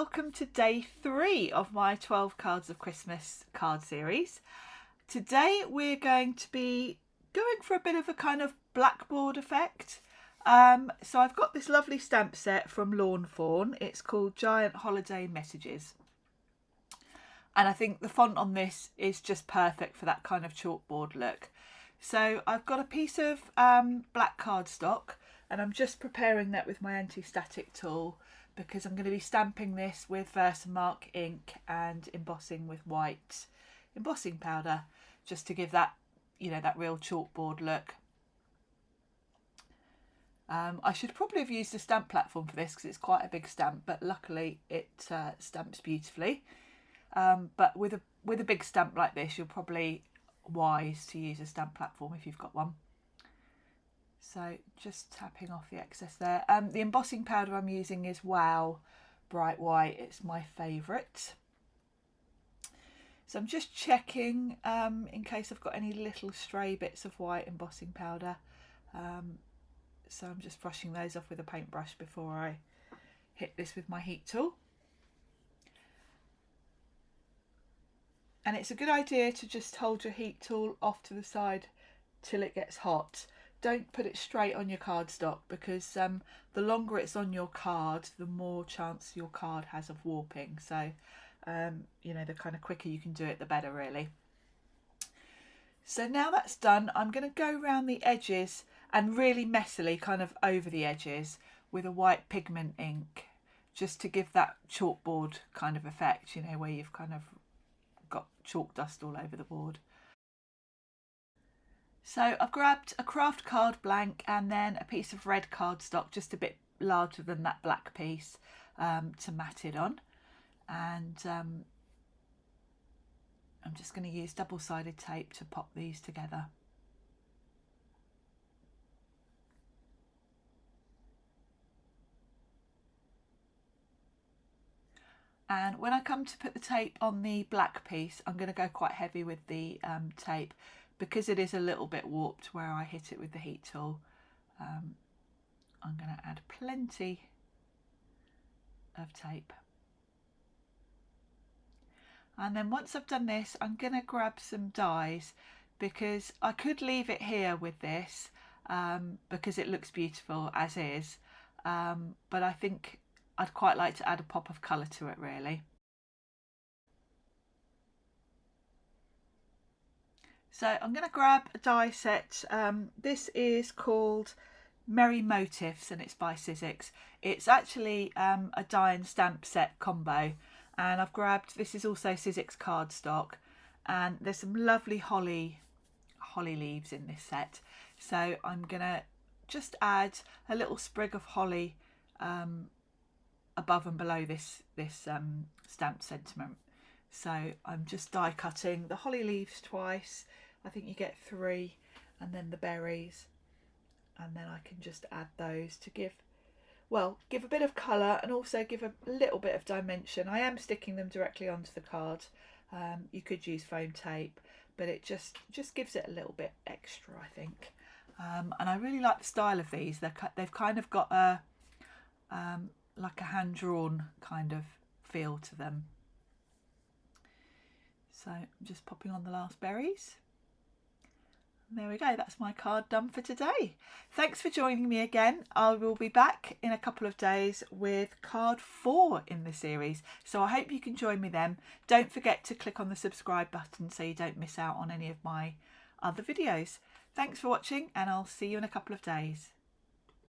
welcome to day 3 of my 12 Cards of Christmas card series. Today we're going to be going for a bit of a kind of blackboard effect. So I've got this lovely stamp set from Fawn. It's called Giant Holiday Messages. And I think the font on this is just perfect for that kind of chalkboard look. So I've got a piece of black cardstock and I'm just preparing that with my anti-static tool because I'm going to be stamping this with Versamark ink and embossing with white embossing powder just to give that, you know, that real chalkboard look. I should probably have used a stamp platform for this because it's quite a big stamp, but luckily it stamps beautifully. But with a big stamp like this, you're probably wise to use a stamp platform if you've got one. So just tapping off the excess there. The embossing powder I'm using is Wow Bright White. It's my favourite. So I'm just checking in case I've got any little stray bits of white embossing powder. So I'm just brushing those off with a paintbrush before I hit this with my heat tool. And it's a good idea to just hold your heat tool off to the side till it gets hot. Don't put it straight on your cardstock because the longer it's on your card, the more chance your card has of warping. So, you know, the kind of quicker you can do it, the better really. So now that's done, I'm going to go around the edges and really messily kind of over the edges with a white pigment ink just to give that chalkboard kind of effect, you know, where you've kind of got chalk dust all over the board. So I've grabbed a craft card blank and then a piece of red cardstock, just a bit larger than that black piece, to mat it on. And I'm just going to use double-sided tape to pop these together. And when I come to put the tape on the black piece, I'm going to go quite heavy with the tape because it is a little bit warped where I hit it with the heat tool. I'm going to add plenty of tape. And then once I've done this, I'm going to grab some dies because I could leave it here with this because it looks beautiful as is. But I think I'd quite like to add a pop of colour to it really. So I'm going to grab a die set. This is called Merry Motifs and it's by Sizzix. It's actually a die and stamp set combo, and I've grabbed, this is also Sizzix cardstock, and there's some lovely holly leaves in this set. So I'm going to just add a little sprig of holly above and below this stamp sentiment. So I'm just die cutting the holly leaves twice. I think you get 3, and then the berries, and then I can just add those to give a bit of colour and also give a little bit of dimension. I am sticking them directly onto the card. You could use foam tape, but it just gives it a little bit extra, I think. And I really like the style of these. They've kind of got a like a hand-drawn kind of feel to them. So I'm just popping on the last berries. And there we go, that's my card done for today. Thanks for joining me again. I will be back in a couple of days with card 4 in the series. So I hope you can join me then. Don't forget to click on the subscribe button so you don't miss out on any of my other videos. Thanks for watching and I'll see you in a couple of days.